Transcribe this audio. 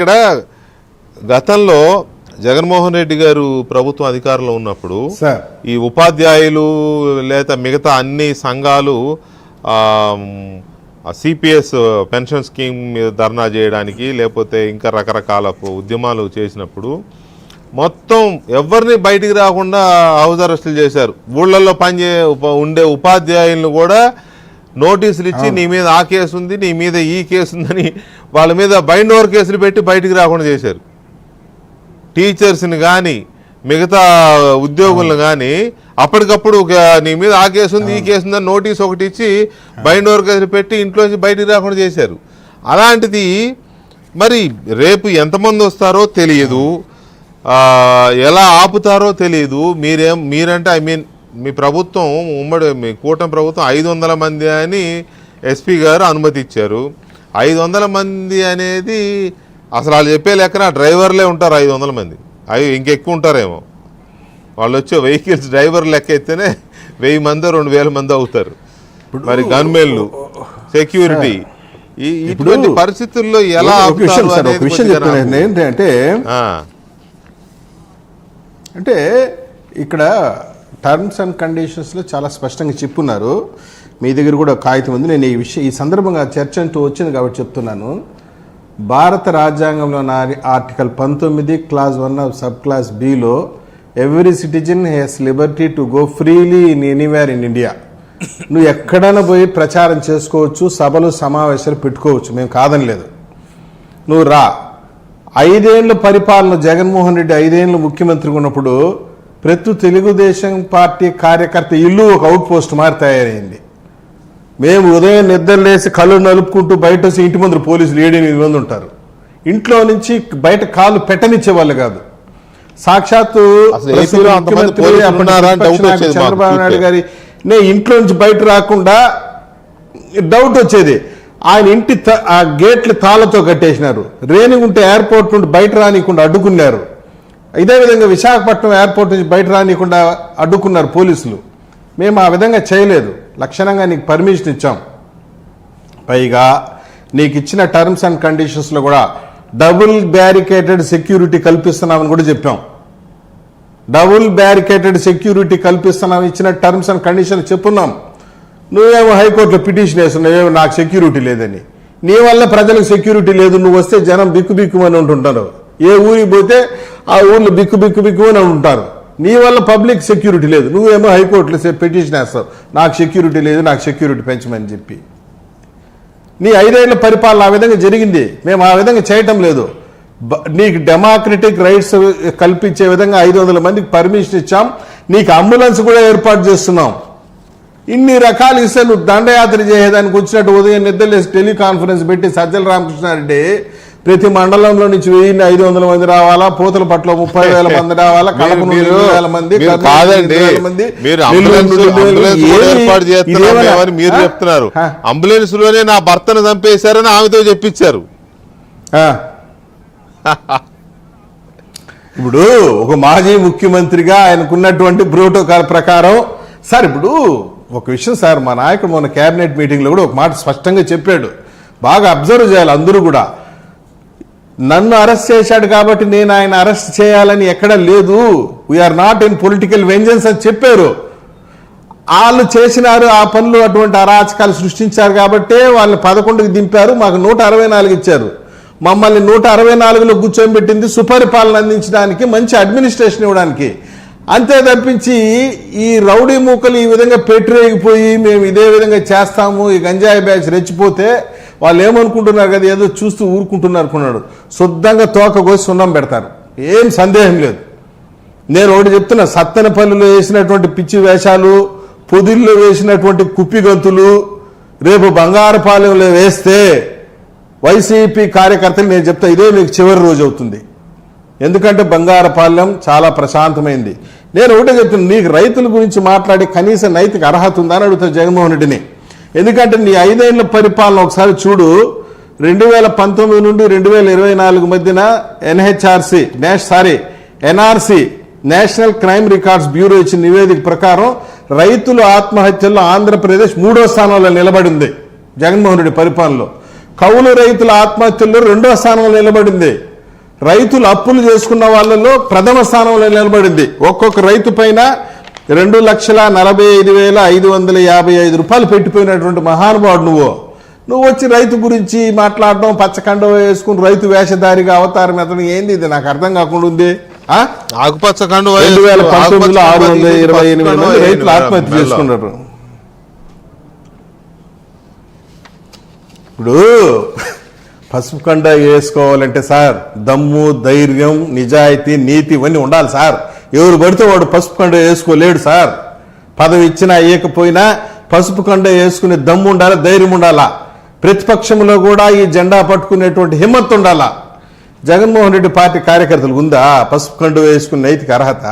ఇక్కడ గతంలో జగన్మోహన్ రెడ్డి గారు ప్రభుత్వం అధికారంలో ఉన్నప్పుడు ఈ ఉపాధ్యాయులు లేదా మిగతా అన్ని సంఘాలు సిపిఎస్ పెన్షన్ స్కీమ్ మీద ధర్నా చేయడానికి లేకపోతే ఇంకా రకరకాల ఉద్యమాలు చేసినప్పుడు మొత్తం ఎవరిని బయటికి రాకుండా హౌస్ అరెస్టులు చేశారు. ఊళ్ళల్లో ఉండే ఉపాధ్యాయులను కూడా నోటీసులు ఇచ్చి నీ మీద ఆ కేసు ఉంది, నీ మీద ఈ కేసు ఉందని వాళ్ళ మీద బైండ్ ఓవర్ కేసులు పెట్టి బయటికి రాకుండా చేశారు. టీచర్స్ని కానీ మిగతా ఉద్యోగులను కానీ అప్పటికప్పుడు నీ మీద ఆ కేసు ఉంది ఈ కేసు ఉందని నోటీస్ ఒకటి ఇచ్చి బైండ్ ఓవర్ కేసులు పెట్టి ఇంట్లోంచి బయటికి రాకుండా చేశారు. అలాంటిది మరి రేపు ఎంతమంది వస్తారో తెలియదు, ఎలా ఆపుతారో తెలియదు. మీరంటే మీ ప్రభుత్వం మీ కూటమి ప్రభుత్వం 500 మంది అని ఎస్పీ గారు అనుమతి ఇచ్చారు. 500 మంది అనేది అసలు వాళ్ళు చెప్పే లెక్కన డ్రైవర్లే ఉంటారు 500 మంది, ఇంకెక్కువ ఉంటారేమో. వాళ్ళు వచ్చే వెహికల్స్ డ్రైవర్ లెక్క ఎత్తేనే 1000 మంది 2000 మంది అవుతారు. మరి గన్మెన్లు, సెక్యూరిటీ, ఇటువంటి పరిస్థితుల్లో ఎలా అంటే ఇక్కడ టర్మ్స్ అండ్ కండిషన్స్లో చాలా స్పష్టంగా చెప్పున్నారు. మీ దగ్గర కూడా కాగితం ఉంది. నేను ఈ సందర్భంగా చర్చ అంటూ వచ్చింది కాబట్టి చెప్తున్నాను. భారత రాజ్యాంగంలో article 19 class 1 sub class below every citizen has Liberty to go freely in anywhere in India. నువ్వు ఎక్కడైనా పోయి ప్రచారం చేసుకోవచ్చు, సభలు సమావేశాలు పెట్టుకోవచ్చు, మేము కాదని లేదు. నువ్వు రా. 5 ఏళ్ల పరిపాలన జగన్మోహన్ రెడ్డి 5 ఏళ్ళు ముఖ్యమంత్రిగా ఉన్నప్పుడు ప్రతి తెలుగుదేశం పార్టీ కార్యకర్త ఇల్లు ఒక అవుట్ పోస్ట్ మారి తయారైంది. మేము ఉదయం నిద్రలేసి కళ్ళు నలుపుకుంటూ బయట వచ్చి ఇంటి ముందు పోలీసులు 7-8 మంది ఉంటారు. ఇంట్లో నుంచి బయట కాళ్ళు పెట్టనిచ్చే వాళ్ళు కాదు. సాక్షాత్తు చంద్రబాబు నాయుడు గారి ఇంట్లో నుంచి బయట రాకుండా డౌట్ వచ్చేది. ఆయన ఇంటి ఆ గేట్లు తాళతో కట్టేసినారు. రేణిగుంట ఎయిర్పోర్ట్ నుండి బయట రానికుండా అడ్డుకున్నారు. ఇదే విధంగా విశాఖపట్నం ఎయిర్పోర్ట్ నుంచి బయట రానికుండా అడ్డుకున్నారు పోలీసులు. మేము ఆ విధంగా చేయలేదు. లక్షణంగా నీకు పర్మిషన్ ఇచ్చాం. పైగా నీకు ఇచ్చిన టర్మ్స్ అండ్ కండిషన్స్లో కూడా డబుల్ బ్యారికేటెడ్ సెక్యూరిటీ కల్పిస్తున్నామని కూడా చెప్పాం. డబుల్ బ్యారికేటెడ్ సెక్యూరిటీ కల్పిస్తున్నాం ఇచ్చిన టర్మ్స్ అండ్ కండిషన్స్ చెప్పున్నాం. నువ్వేమో హైకోర్టులో పిటిషన్ వేస్తున్నావేమో నాకు సెక్యూరిటీ లేదని. నీ వల్ల ప్రజలకు సెక్యూరిటీ లేదు. నువ్వు వస్తే జనం బిక్కుబిక్కుమని ఉంటుంటారు. ఏ ఊరికి పోతే ఆ ఊర్లో బిక్కుబిక్కుమని ఉంటారు. నీ వల్ల పబ్లిక్ సెక్యూరిటీ లేదు. నువ్వేమో హైకోర్టులో పిటిషన్ వేస్తావు, నాకు సెక్యూరిటీ లేదు, నాకు సెక్యూరిటీ పెంచమని చెప్పి. నీ 5 ఏళ్ల పరిపాలన ఆ విధంగా జరిగింది. మేము ఆ విధంగా చేయటం లేదు. నీకు డెమోక్రటిక్ రైట్స్ కల్పించే విధంగా 500 మందికి పర్మిషన్ ఇచ్చాం. నీకు అంబులెన్స్ కూడా ఏర్పాటు చేస్తున్నాం. ఇన్ని రకాలు ఇస్తే నువ్వు దండయాత్ర చేసేదానికి వచ్చినట్టు ఉదయం నిద్రలేసి టెలికాన్ఫరెన్స్ పెట్టి సజ్జల రామకృష్ణారెడ్డి ప్రతి మండలంలో నుంచి 1500 మంది రావాలా, పూతల పట్ల 30,000 మంది రావాలా, కడప 2,000 మంది, మీరు చెప్తున్నారు. అంబులెన్స్ లోనే నా భర్తను చంపేశారని ఆమెతో చెప్పించారు. ఇప్పుడు ఒక మాజీ ముఖ్యమంత్రిగా ఆయనకున్నటువంటి ప్రోటోకాల్ ప్రకారం సార్, ఇప్పుడు ఒక విషయం సార్, మా నాయకుడు మొన్న కేబినెట్ మీటింగ్ లో కూడా ఒక మాట స్పష్టంగా చెప్పాడు. బాగా అబ్జర్వ్ చేయాలి అందరూ కూడా. నన్ను అరెస్ట్ చేశాడు కాబట్టి నేను ఆయన అరెస్ట్ చేయాలని ఎక్కడ లేదు. We are not in political vengeance అని చెప్పారు. వాళ్ళు చేసినారు ఆ పనులు, అటువంటి అరాచకాలు సృష్టించారు కాబట్టి వాళ్ళని 11కి దింపారు. మాకు 164 ఇచ్చారు. మమ్మల్ని 164లో కూర్చోబెట్టింది సుపరిపాలన అందించడానికి, మంచి అడ్మినిస్ట్రేషన్ ఇవ్వడానికి. అంతే తప్పించి ఈ రౌడీ మూకలు ఈ విధంగా పెట్టిరేగిపోయి మేము ఇదే విధంగా చేస్తాము, ఈ గంజాయి బ్యాచ్ రెచ్చిపోతే వాళ్ళు ఏమనుకుంటున్నారు కదా, ఏదో చూస్తూ ఊరుకుంటున్నారు అనుకున్నాడు. శుద్ధంగా తోక కోసి సున్నం పెడతారు, ఏం సందేహం లేదు. నేను ఒకటి చెప్తున్నా, సత్తెనపల్లిలో వేసినటువంటి పిచ్చి వేషాలు, పొదిల్లో వేసినటువంటి కుప్పిగంతులు రేపు బంగారపాలెంలో వేస్తే వైసీపీ కార్యకర్తలు నేను చెప్తా ఇదే మీకు చివరి రోజు అవుతుంది. ఎందుకంటే బంగారపాలెం చాలా ప్రశాంతమైంది. నేను ఒకటే చెప్తున్నా, నీకు రైతుల గురించి మాట్లాడే కనీస నైతిక అర్హత ఉందా అని అడుగుతా జగన్మోహన్ రెడ్డిని. ఎందుకంటే నీ 5 ఏళ్ల పరిపాలన ఒకసారి చూడు. 2019 నుండి 2024 మధ్యన NRC national crime records bureau ఇచ్చిన నివేదిక ప్రకారం రైతుల ఆత్మహత్యల్లో ఆంధ్రప్రదేశ్ 3వ స్థానంలో నిలబడింది జగన్మోహన్ రెడ్డి పరిపాలనలో. కౌలు రైతుల ఆత్మహత్యల్లో 2వ స్థానంలో నిలబడింది. రైతులు అప్పులు చేసుకున్న వాళ్ళలో ప్రథమ స్థానంలో నిలబడింది. ఒక్కొక్క రైతు పైన 2,45,555 రూపాయలు పెట్టిపోయినటువంటి మహానుభావుడు నువ్వు వచ్చి రైతు గురించి మాట్లాడడం, పచ్చకండ వేసుకుని రైతు వేషధారిగా అవతారం ఎత్తడం ఏంది? ఇది నాకు అర్థం కాకుండా ఉంది. ఆకుపచ్చ కండు 2019లో 628 మంది రైతులు ఆత్మహత్య చేసుకున్నారు. ఇప్పుడు పసుపు కండ వేసుకోవాలంటే సార్ దమ్ము, ధైర్యం, నిజాయితీ, నీతి ఇవన్నీ ఉండాలి సార్. ఎవరు పడితే వాడు పసుపు కండ వేసుకోలేడు సార్. పదవి ఇచ్చినా ఇవ్వకపోయినా పసుపు కండ వేసుకునే దమ్ము ఉండాలి, ధైర్యం ఉండాలా. ప్రతిపక్షంలో కూడా ఈ జెండా పట్టుకునేటువంటి హిమ్మత్ ఉండాలా. జగన్మోహన్ రెడ్డి పార్టీ కార్యకర్తలకు ఉందా పసుపు కండు వేసుకునే నైతిక అర్హత?